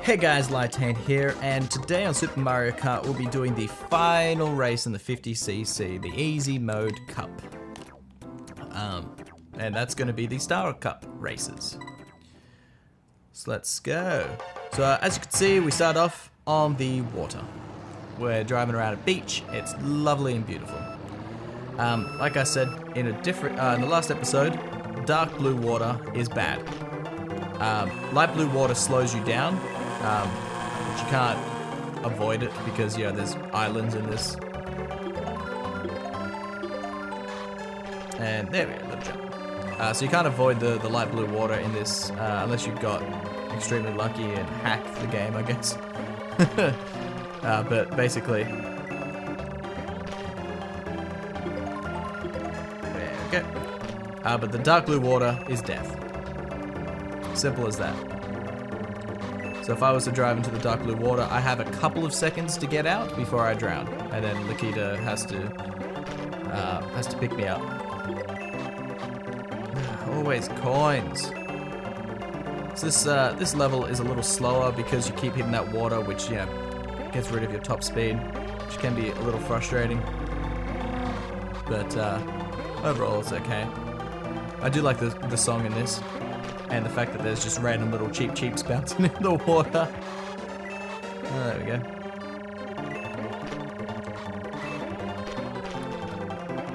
Hey guys, Lytane here, and today on Super Mario Kart we'll be doing the final race in the 50cc, the Easy Mode Cup. And that's going to be the Star Cup races. So let's go. So as you can see, we start off on the water. We're driving around a beach. It's lovely and beautiful. Like I said in in the last episode, dark blue water is bad. Light blue water slows you down. But you can't avoid it because, you know, there's islands in this. And there we go, little jump. So you can't avoid the light blue water in this unless you've got extremely lucky and hacked the game, I guess. But basically, there we go. But the dark blue water is death. Simple as that. So if I was to drive into the dark blue water, I have a couple of seconds to get out before I drown, and then Lakita has to pick me up. Always coins. So this level is a little slower because you keep hitting that water, which, you know, gets rid of your top speed, which can be a little frustrating. But overall, it's okay. I do like the song in this. And the fact that there's just random little cheeps bouncing in the water. Oh, there we go.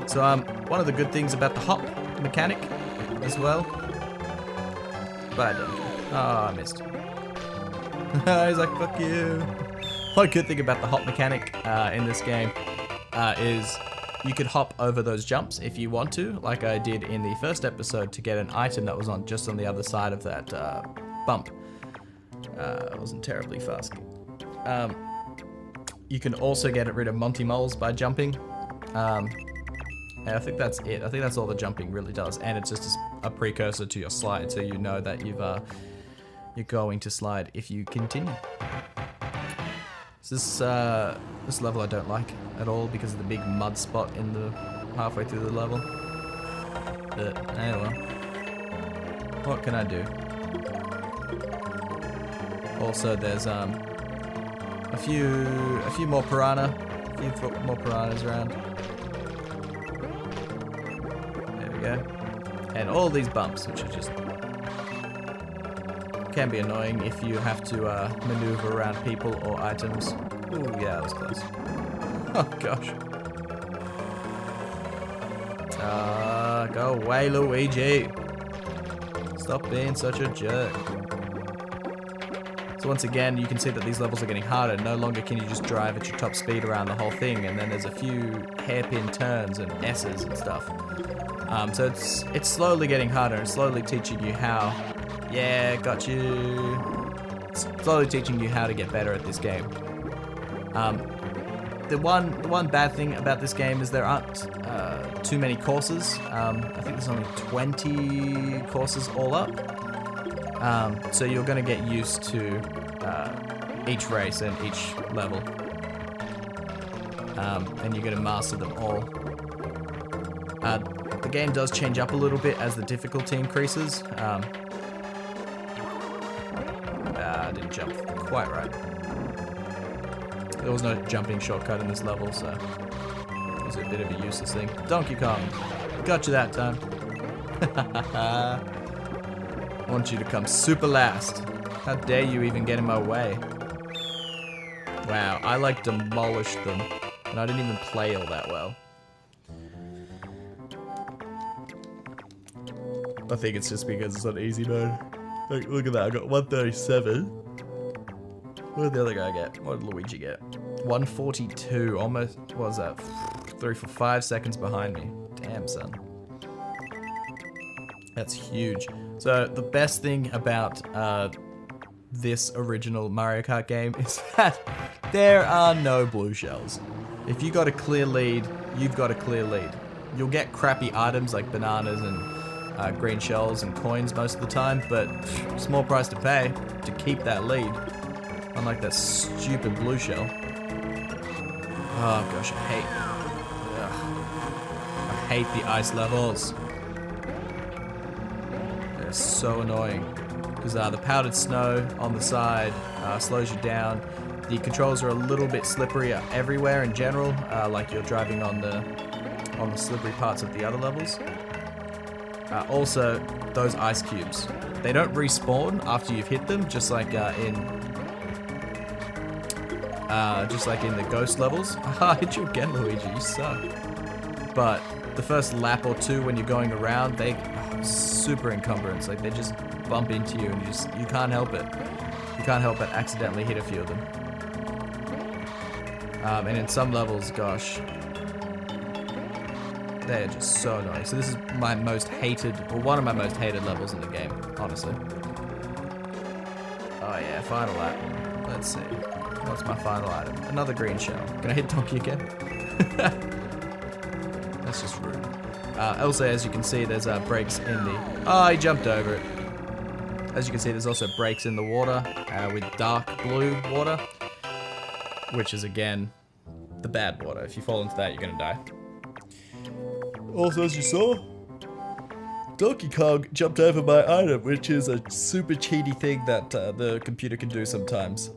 So one of the good things about the hop mechanic as well. But I don't care. Oh, I missed. He's like, fuck you. One good thing about the hop mechanic in this game is you could hop over those jumps if you want to, like I did in the first episode to get an item that was just on the other side of that bump. It wasn't terribly fast. You can also get rid of Monty Moles by jumping. And I think that's it. I think that's all the jumping really does, and it's just a precursor to your slide, so you know that you're going to slide if you continue. So this level I don't like at all because of the big mud spot in the halfway through the level. But anyway, what can I do? Also, there's a few more piranhas around. There we go. And all these bumps, which are just can be annoying if you have to maneuver around people or items. Ooh, yeah, that was close. Oh gosh. Go away, Luigi. Stop being such a jerk. So once again, you can see that these levels are getting harder. No longer can you just drive at your top speed around the whole thing, and then there's a few hairpin turns and S's and stuff. So it's slowly getting harder and slowly teaching you how. Yeah, got you. Slowly teaching you how to get better at this game. The one bad thing about this game is there aren't too many courses. I think there's only 20 courses all up. So you're going to get used to each race and each level. And you're going to master them all. The game does change up a little bit as the difficulty increases. I didn't jump quite right. There was no jumping shortcut in this level, so it was a bit of a useless thing. Donkey Kong, got you that time. I want you to come super last. How dare you even get in my way? Wow, I like demolished them, and I didn't even play all that well. I think it's just because it's on easy mode. Look at that, I got 137. What did the other guy get? What did Luigi get? 142, almost, what was that? 5 seconds behind me. Damn, son. That's huge. So the best thing about this original Mario Kart game is that there are no blue shells. If you got a clear lead, you've got a clear lead. You'll get crappy items like bananas and green shells and coins most of the time, but small price to pay to keep that lead. Unlike that stupid blue shell. Oh gosh, I hate the ice levels. They're so annoying. because the powdered snow on the side slows you down. The controls are a little bit slippery everywhere in general, like you're driving on the slippery parts of the other levels. Also, those ice cubes, they don't respawn after you've hit them, just like in the ghost levels. I hit you again, Luigi. You suck. But the first lap or two when you're going around, they super encumbrance. Like they just bump into you, and you can't help it. You can't help but accidentally hit a few of them. And in some levels, gosh, they're just so annoying. So this is my most hated, or one of my most hated levels in the game, honestly. Oh yeah, final lap. Let's see. What's my final item? Another green shell. Can I hit Donkey again? That's just rude. Also, as you can see, there's breaks in the... Oh, he jumped over it. As you can see, there's also breaks in the water with dark blue water, which is, again, the bad water. If you fall into that, you're going to die. Also, as you saw, Donkey Kong jumped over my item, which is a super cheaty thing that the computer can do sometimes.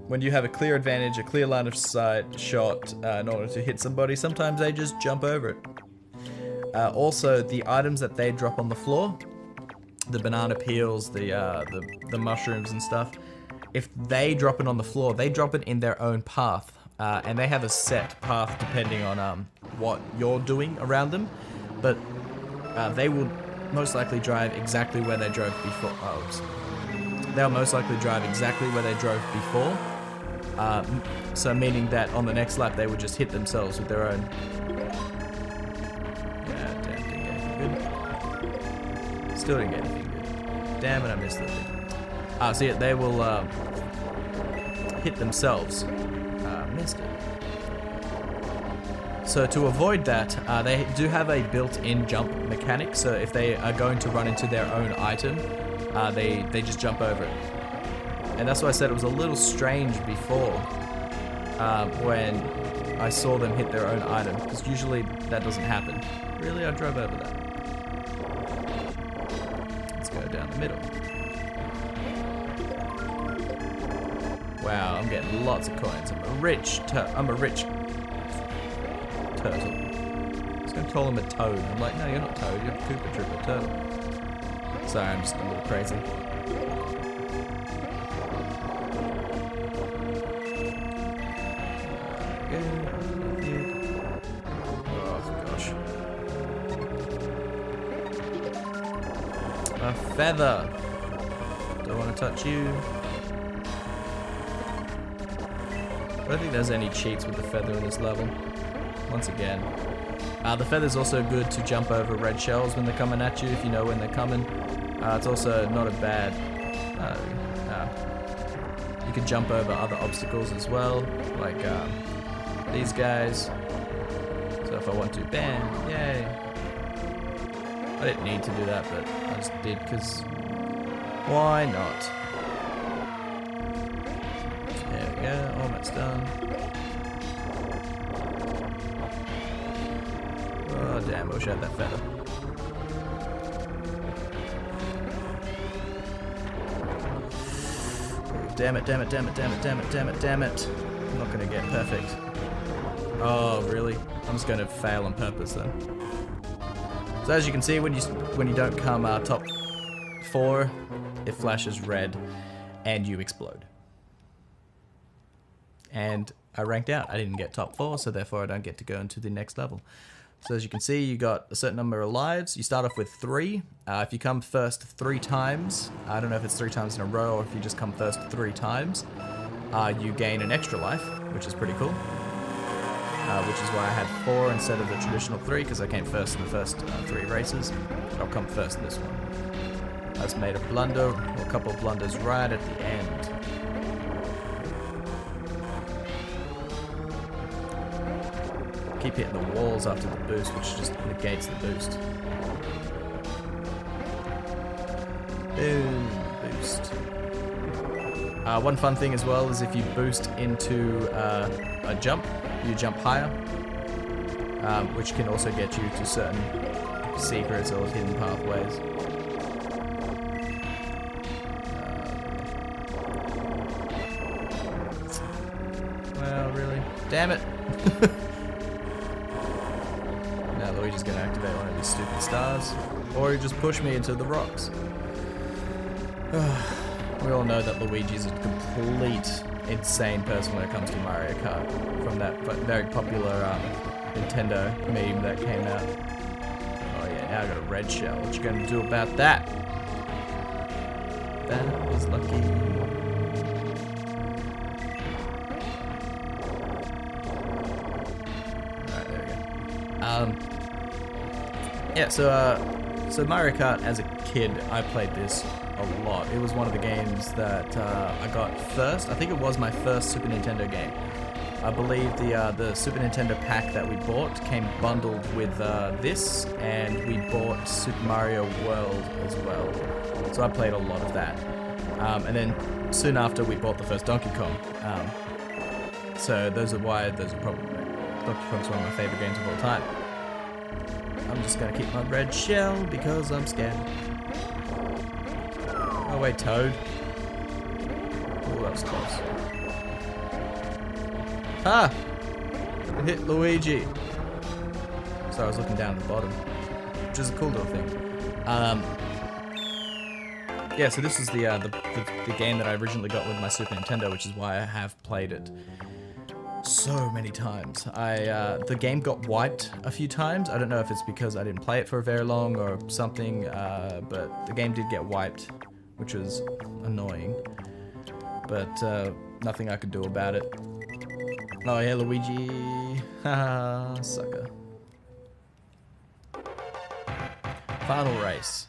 When you have a clear advantage, a clear line of sight shot in order to hit somebody, sometimes they just jump over it. Also, the items that they drop on the floor, the banana peels, the mushrooms and stuff, if they drop it on the floor, they drop it in their own path. And they have a set path depending on what you're doing around them. But they will most likely drive exactly where they drove before. Oh, oops. They'll most likely drive exactly where they drove before. So meaning that on the next lap they would just hit themselves with their own. Yeah, damn, didn't get anything good. Still didn't get anything good. Damn it, I missed that thing. So yeah, they will hit themselves. Missed it. So to avoid that, they do have a built-in jump mechanic. So if they are going to run into their own item, they just jump over it. And that's why I said it was a little strange before when I saw them hit their own item, because usually that doesn't happen. Really, I drove over that. Let's go down the middle. Wow, I'm getting lots of coins. I'm a rich turtle. I was going to call him a toad. I'm like, no, you're not toad. You're a Koopa Troopa turtle. Sorry, I'm just a little crazy. Oh, gosh. A feather. Don't want to touch you. I don't think there's any cheats with the feather in this level. Once again. The feather's also good to jump over red shells when they're coming at you, if you know when they're coming. It's also not a bad... you can jump over other obstacles as well, like these guys. So if I want to, bam, yay. I didn't need to do that, but I just did because why not? There we go, almost done. Oh damn, I wish I had that feather. Damn it, damn it, damn it, damn it, damn it, damn it, damn it. I'm not gonna get perfect. Oh, really? I'm just gonna fail on purpose then. So as you can see, when you don't come top 4, it flashes red and you explode. And I ranked out. I didn't get top 4, so therefore I don't get to go into the next level. So as you can see, you got a certain number of lives. You start off with 3. If you come first 3 times, I don't know if it's 3 times in a row or if you just come first 3 times, you gain an extra life, which is pretty cool. Which is why I had 4 instead of the traditional 3, because I came first in the first 3 races. But I'll come first in this one. I just made a blunder, or a couple of blunders right at the end. Keep hitting the walls after the boost, which just negates the boost. Boom, boost. One fun thing as well is if you boost into a jump, you jump higher, which can also get you to certain secrets or hidden pathways. Damn it. Now Luigi's gonna activate one of these stupid stars. Or he just push me into the rocks. We all know that Luigi's a complete insane person when it comes to Mario Kart. From that very popular Nintendo meme that came out. Oh yeah, now I got a red shell. What you gonna do about that? That was lucky. Alright, there we go. Yeah, so Mario Kart as a kid, I played this a lot. It was one of the games that I got first. I think it was my first Super Nintendo game. I believe the Super Nintendo pack that we bought came bundled with this, and we bought Super Mario World as well. So I played a lot of that. And then soon after we bought the first Donkey Kong. So those are probably, Donkey Kong's one of my favorite games of all time. I'm just gonna keep my red shell because I'm scared. Oh wait, Toad. Oh, that was close. Ah! It hit Luigi. So I was looking down at the bottom, which is a cool little thing. Yeah, so this was the game that I originally got with my Super Nintendo, which is why I have played it so many times. The game got wiped a few times. I don't know if it's because I didn't play it for very long or something, but the game did get wiped, which was annoying. But nothing I could do about it. Oh yeah, Luigi. Haha, sucker. Final race.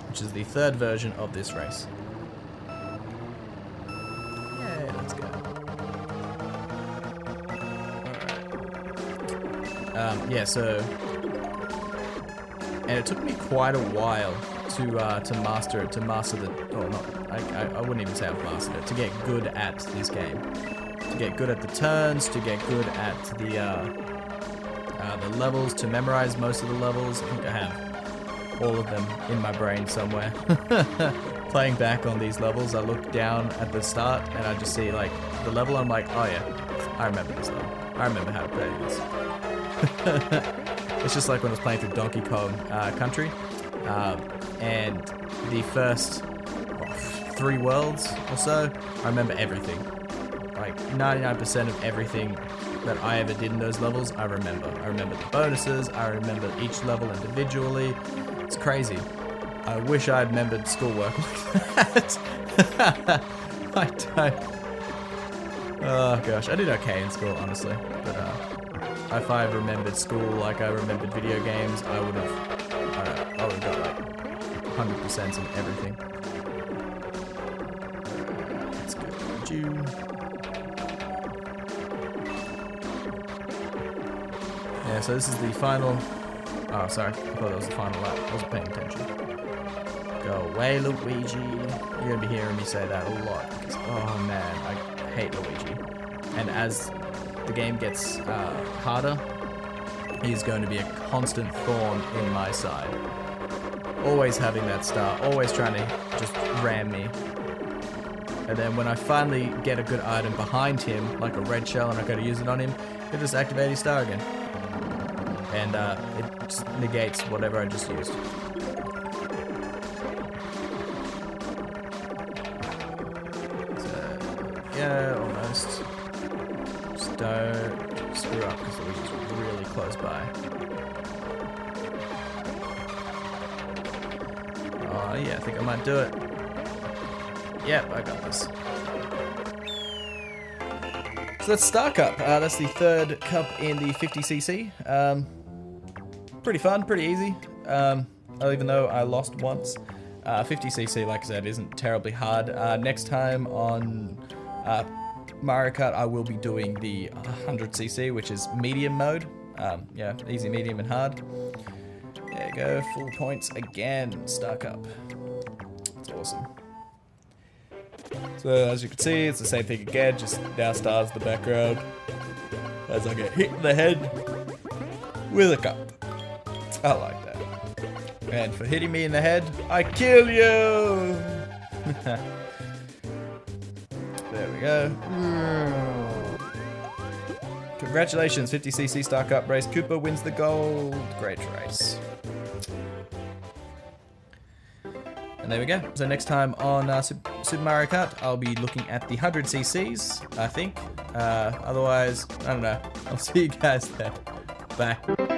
Which is the third version of this race. Yeah, let's go. Alright. Yeah, so... And it took me quite a while to master it, to master the... Oh, not... I wouldn't even say I've mastered it. To get good at this game. To get good at the turns, to get good at the levels, to memorize most of the levels. I think I have all of them in my brain somewhere. Playing back on these levels, I look down at the start and I just see like the level. I'm like, oh yeah, I remember this level. I remember how to play this. It's just like when I was playing through Donkey Kong Country, and the first 3 worlds or so, I remember everything. Like 99% of everything that I ever did in those levels, I remember. I remember the bonuses, I remember each level individually. It's crazy. I wish I had remembered schoolwork like that. I don't. Oh gosh, I did okay in school, honestly. But if I had remembered school like I remembered video games, I would have got like 100% in everything. Let's go, June. Yeah, so this is the final... Oh, sorry. I thought that was the final lap. I wasn't paying attention. Go away, Luigi. You're going to be hearing me say that a lot. Oh, man. I hate Luigi. And as the game gets harder, he's going to be a constant thorn in my side. Always having that star. Always trying to just ram me. And then when I finally get a good item behind him, like a red shell, and I go to use it on him, he'll just activate his star again. And it just negates whatever I just used. So, yeah, almost. Just don't screw up because Luigi's really close by. Oh yeah, I think I might do it. Yep, I got this. So that's Star Cup. That's the third cup in the 50cc. Pretty fun, pretty easy. Even though I lost once. 50cc, like I said, isn't terribly hard. Next time on Mario Kart, I will be doing the 100cc, which is medium mode. Yeah, easy, medium, and hard. There you go, full points again. Star Cup. It's awesome. So as you can see, it's the same thing again, just now stars in the background as I get hit in the head with a cup. I like that. And for hitting me in the head, I kill you! There we go. Congratulations, 50cc Star Cup race. Cooper wins the gold. Great race. And there we go. So next time on Super Mario Kart, I'll be looking at the 100cc's, I think. Otherwise, I don't know. I'll see you guys then. Bye.